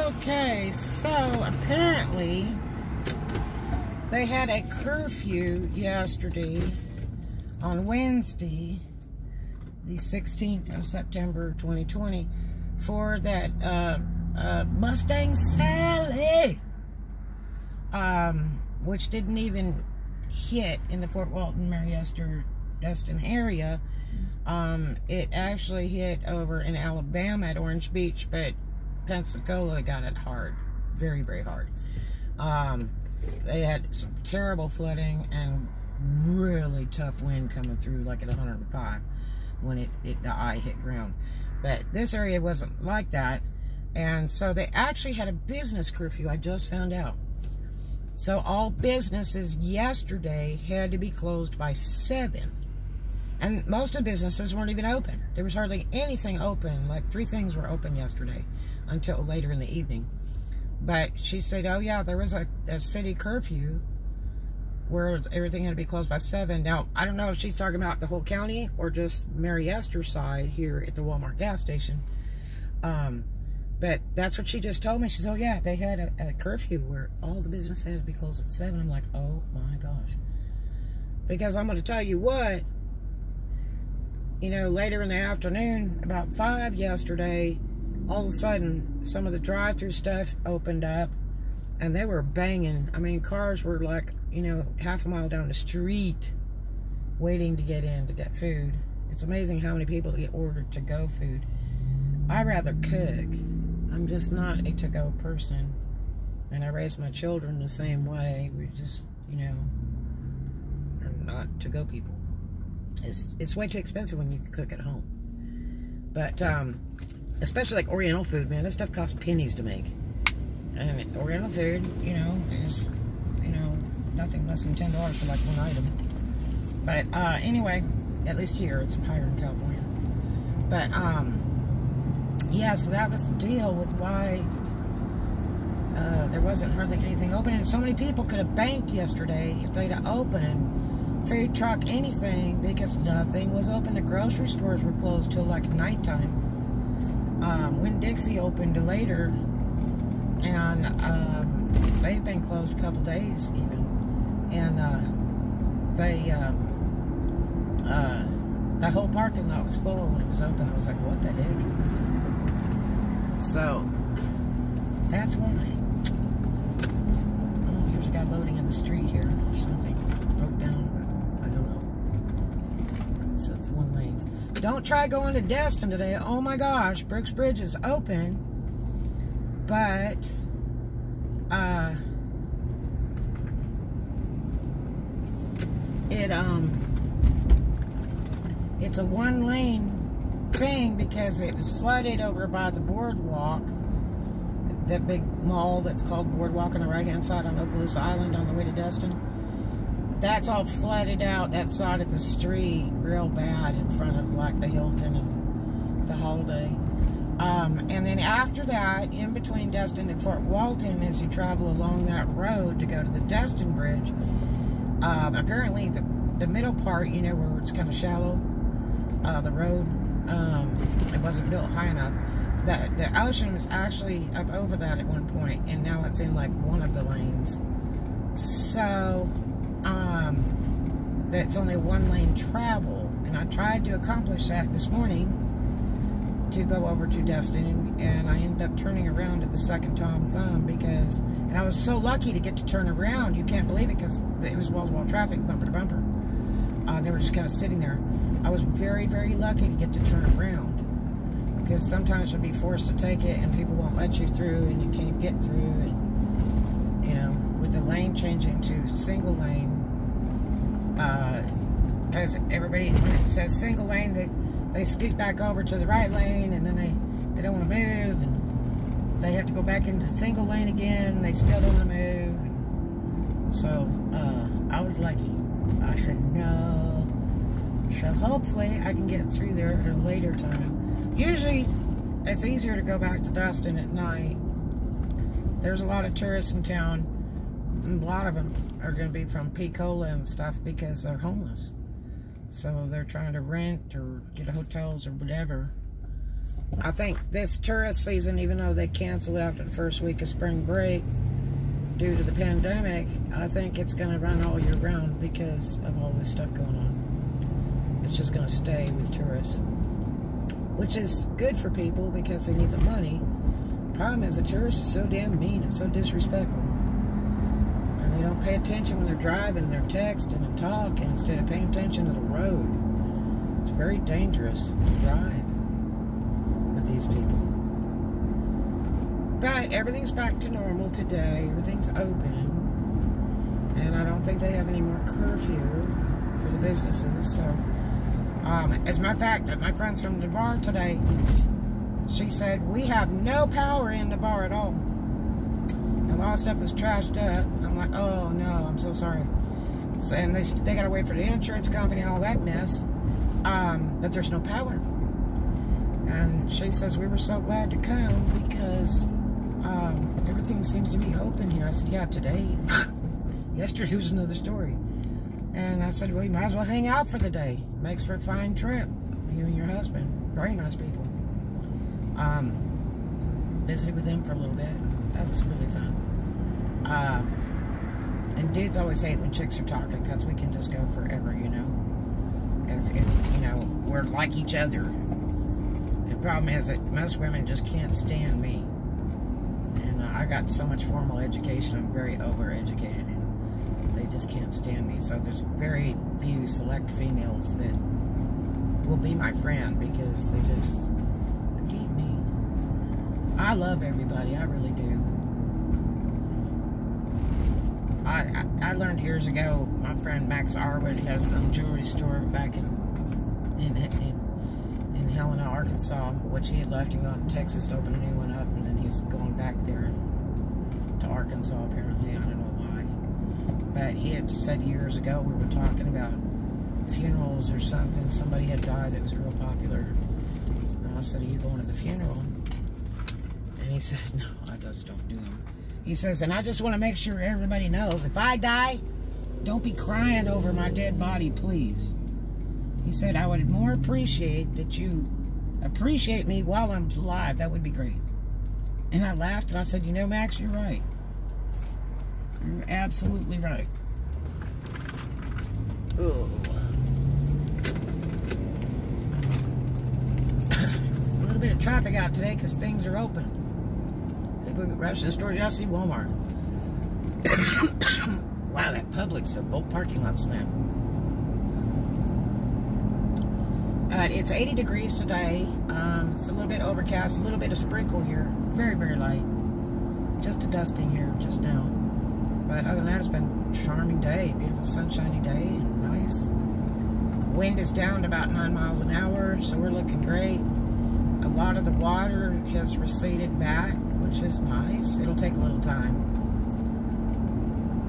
Okay, so apparently they had a curfew yesterday on Wednesday, the 16th of September 2020, for that Mustang Sally, which didn't even hit in the Fort Walton, Mary Esther, Destin area. It actually hit over in Alabama at Orange Beach, but Pensacola got it hard, very, very hard. They had some terrible flooding and really tough wind coming through, like at 105 when the eye hit ground. But this area wasn't like that, and so they actually had a business curfew. I just found out. So all businesses yesterday had to be closed by 7. And most of the businesses weren't even open. There was hardly anything open. Like 3 things were open yesterday until later in the evening. But she said, oh yeah, there was a city curfew where everything had to be closed by 7. Now, I don't know if she's talking about the whole county or just Mary Esther's side here at the Walmart gas station. But that's what she just told me. She said, oh yeah, they had a curfew where all the business had to be closed at 7. I'm like, oh my gosh. Because I'm going to tell you what, you know, later in the afternoon, about 5 yesterday, all of a sudden, some of the drive-through stuff opened up, and they were banging. I mean, cars were like, you know, half a mile down the street waiting to get in to get food. It's amazing how many people get ordered to-go food. I rather cook. I'm just not a to-go person, and I raise my children the same way. We just, you know, are not to-go people. It's way too expensive when you can cook at home. But, especially like Oriental food, man, that stuff costs pennies to make. And Oriental food, you know, is, you know, nothing less than $10 for like one item. But, anyway, at least here, it's higher in California. But, yeah, so that was the deal with why there wasn't hardly anything open. And so many people could have banked yesterday if they'd have opened food truck, anything, because nothing was open. The grocery stores were closed till like nighttime. Winn-Dixie opened later, and they've been closed a couple days even. And the whole parking lot was full when it was open. I was like, what the heck? So that's why. Oh, here's a guy loading in the street here or something. Broke down. I don't know. So it's one lane. Don't try going to Destin today. Oh my gosh, Brooks Bridge is open, but it's a one-lane thing because it was flooded over by the boardwalk, that big mall that's called Boardwalk on the right-hand side on Okaloosa Island on the way to Destin. That's all flooded out, that side of the street, real bad in front of like the Hilton and the Holiday. And then after that, in between Destin and Fort Walton, as you travel along that road to go to the Destin Bridge, apparently the middle part, you know, where it's kind of shallow, the road, it wasn't built high enough. The ocean was actually up over that at one point, and now it's in like one of the lanes. So, that's only one lane travel, and I tried to accomplish that this morning to go over to Destin, and I ended up turning around at the second Tom Thumb because, and I was so lucky to get to turn around, you can't believe it, because it was wall-to-wall traffic, bumper to bumper. They were just kind of sitting there. I was very, very lucky to get to turn around, because sometimes you'll be forced to take it and people won't let you through and you can't get through, and, you know, with the lane changing to single lane, because everybody, when it says single lane, they scoot back over to the right lane, and then they don't want to move, and they have to go back into single lane again, and they still don't want to move. So I was lucky. I said no. So hopefully I can get through there at a later time. Usually it's easier to go back to Destin at night. There's a lot of tourists in town, and a lot of them are going to be from Pensacola and stuff because they're homeless. So they're trying to rent or get hotels or whatever. I think this tourist season, even though they canceled after the first week of spring break due to the pandemic, I think it's going to run all year round because of all this stuff going on. It's just going to stay with tourists, which is good for people because they need the money. Problem is, the tourist is so damn mean and so disrespectful. And they don't pay attention when they're driving, they're texting and talking instead of paying attention to the road. It's very dangerous to drive with these people. But everything's back to normal today. Everything's open. And I don't think they have any more curfew for the businesses. So, as a matter of fact, my friends from the bar today, she said, we have no power in the bar at all. And a lot of stuff is trashed up. I'm like, oh no, I'm so sorry. And they gotta wait for the insurance company and all that mess. But there's no power. And she says, we were so glad to come because everything seems to be open here. I said, yeah, today. Yesterday was another story. And I said, well, you might as well hang out for the day. Makes for a fine trip. You and your husband. Very nice people. Visited with them for a little bit. That was really fun. And dudes always hate when chicks are talking because we can just go forever, you know. If you know, we're like each other. The problem is that most women just can't stand me. And I got so much formal education, I'm very overeducated, and they just can't stand me. So there's very few select females that will be my friend because they just hate me. I love everybody, I really do. I learned years ago, my friend Max Arwood has a jewelry store back in Helena, Arkansas, which he had left and gone to Texas to open a new one up, and then he's going back there to Arkansas apparently. I don't know why. But he had said years ago, we were talking about funerals or something. Somebody had died that was real popular. And I said, are you going to the funeral? And he said, no, I just don't do them. He says, and I just want to make sure everybody knows, if I die, don't be crying over my dead body, please. He said, I would more appreciate that you appreciate me while I'm alive. That would be great. And I laughed and I said, you know, Max, you're right. You're absolutely right. Oh. A little bit of traffic out today because things are open. People get rushed in the stores. Y'all see Walmart. Wow, that Publix, the both parking lots slammed. It's 80 degrees today. It's a little bit overcast, a little bit of sprinkle here. Very, very light. Just a dusting here just now. But other than that, it's been a charming day. Beautiful sunshiny day and nice. Wind is down to about 9 miles an hour, so we're looking great. A lot of the water has receded back, which is nice. It'll take a little time.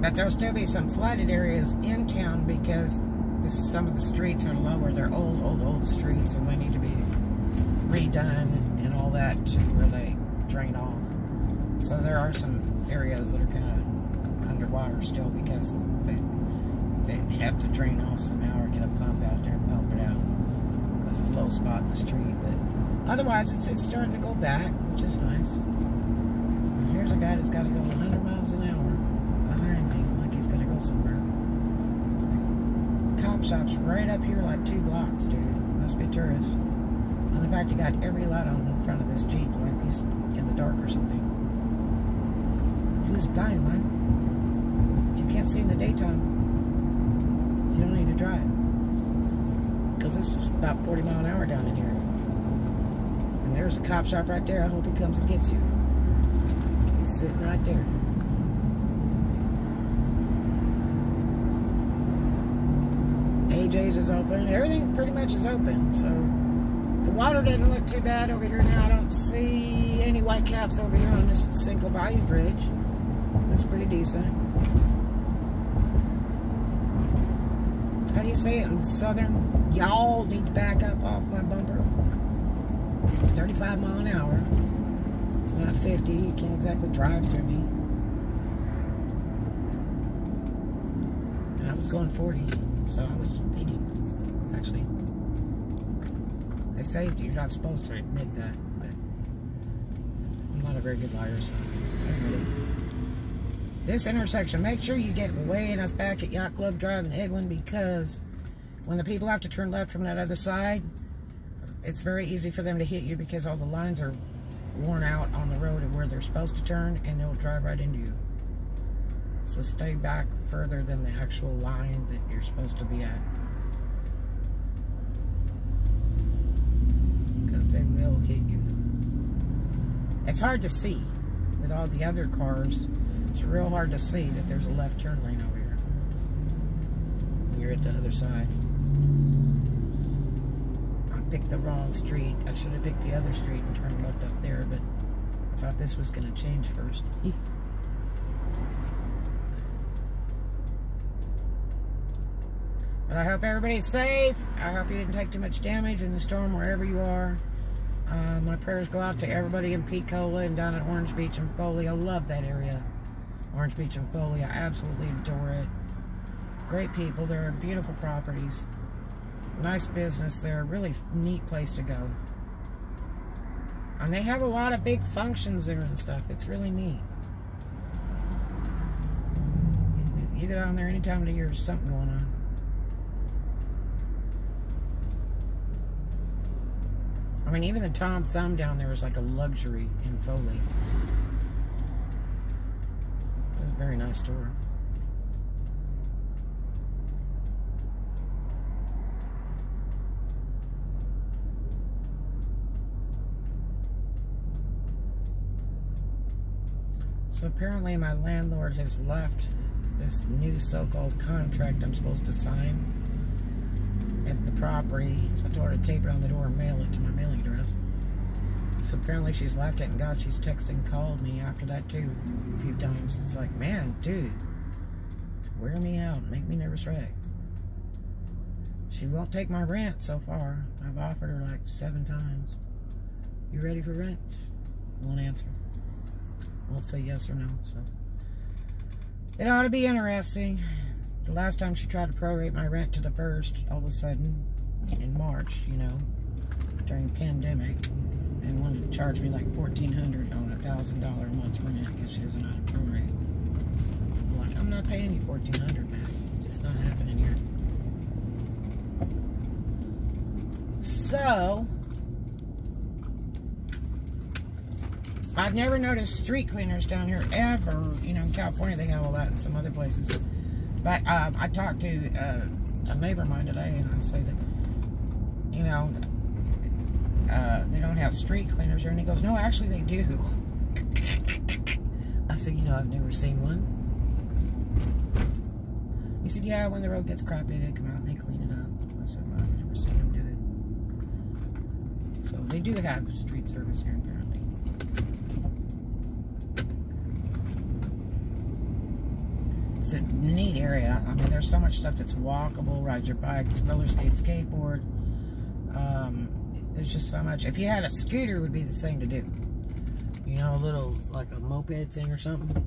But there'll still be some flooded areas in town because some of the streets are lower. They're old streets, and they need to be redone and all that to where they drain off. So there are some areas that are kind of underwater still because they have to drain off somehow or get a pump out there and pump it out because it's a low spot in the street. But otherwise, it's starting to go back, which is nice. And here's a guy that's got to go 100 miles an hour behind me, like he's going to go somewhere. Cop shop's right up here, like 2 blocks, dude. Must be a tourist. And in fact, he got every light on in front of this Jeep, like he's in the dark or something. He was blind, man. You can't see in the daytime. You don't need to drive. Because this is about 40 miles an hour down in here. And there's a cop shop right there. I hope he comes and gets you. He's sitting right there. AJ's is open. Everything pretty much is open. So the water doesn't look too bad over here now. I don't see any white caps over here on this Cinco Bayou Bridge. Looks pretty decent. How do you say it in Southern? Y'all need to back up off my bumper. 35 miles an hour. It's not 50. You can't exactly drive through me. And I was going 40. So I was speeding, actually. They saved you. You're not supposed to admit that, but I'm not a very good liar, so anyway. This intersection, make sure you get way enough back at Yacht Club Drive in Eglin, because when the people have to turn left from that other side, it's very easy for them to hit you because all the lines are worn out on the road of where they're supposed to turn, and they'll drive right into you. So stay back further than the actual line that you're supposed to be at, because they will hit you. It's hard to see with all the other cars. It's real hard to see that there's a left turn lane over here when you're at the other side. I picked the wrong street. I should have picked the other street and turned left up there, but I thought this was going to change first. But I hope everybody's safe. I hope you didn't take too much damage in the storm wherever you are. My prayers go out to everybody in Picola and down at Orange Beach and Foley. I love that area. Orange Beach and Foley. I absolutely adore it. Great people there. Beautiful properties. Nice business there. Really neat place to go. And they have a lot of big functions there and stuff. It's really neat. You go down there any time of the year, there's something going on. I mean, even the Tom Thumb down there is like a luxury in Foley. It was a very nice tour. So apparently my landlord has left this new so-called contract I'm supposed to sign at the property. So I told her to tape it on the door and mail it to my mailing address. So apparently she's left it, and God, she's texted and called me after that too a few times. It's like, man, dude, it's wearing me out, make me nervous wreck. She won't take my rent so far. I've offered her like 7 times. You ready for rent? Won't answer. Won't say yes or no. So it ought to be interesting. The last time she tried to prorate my rent to the 1st, all of a sudden, in March, you know, during the pandemic, and wanted to charge me like $1,400 on a $1,000 a month rent because she doesn't know how to prorate. I'm like, I'm not paying you $1,400, man. It's not happening here. So, I've never noticed street cleaners down here ever. You know, in California they have all that, and some other places. But I talked to a neighbor of mine today, and I say that, you know, they don't have street cleaners here, and he goes, no, actually they do. I said, you know, I've never seen one. He said, yeah, when the road gets crappy, they come out and they clean it up. I said, well, I've never seen them do it. So they do have street service here, apparently. It's a neat area. I mean, there's so much stuff that's walkable. Ride your bike, roller skate, skateboard. There's just so much. If you had a scooter, would be the thing to do. You know, a little, like a moped thing or something.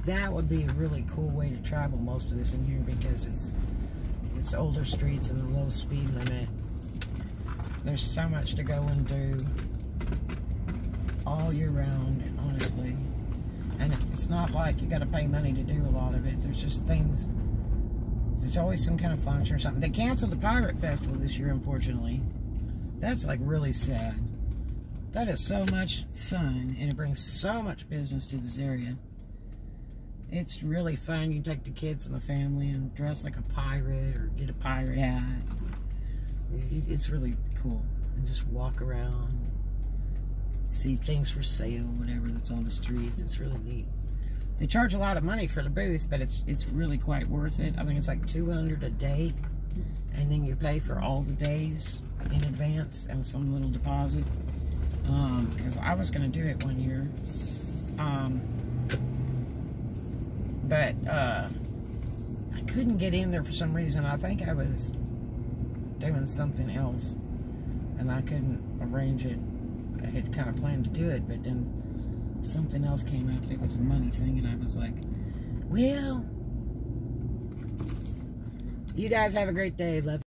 That would be a really cool way to travel most of this in here, because it's older streets and the low speed limit. There's so much to go and do all year round, honestly. And it's not like you got to pay money to do a lot of it. There's just things. There's always some kind of function or something. They canceled the Pirate Festival this year, unfortunately. That's like really sad. That is so much fun, and it brings so much business to this area. It's really fun. You can take the kids and the family and dress like a pirate or get a pirate hat. It's really cool. And just walk around, see things for sale, whatever that's on the streets. It's really neat. They charge a lot of money for the booth, but it's really quite worth it. I think it's like $200 a day, and then you pay for all the days in advance and some little deposit. Because I was going to do it one year, but I couldn't get in there for some reason. I think I was doing something else, and I couldn't arrange it. I had kind of planned to do it, but then something else came up. It was a money thing, and I was like, well, you guys have a great day. Love you.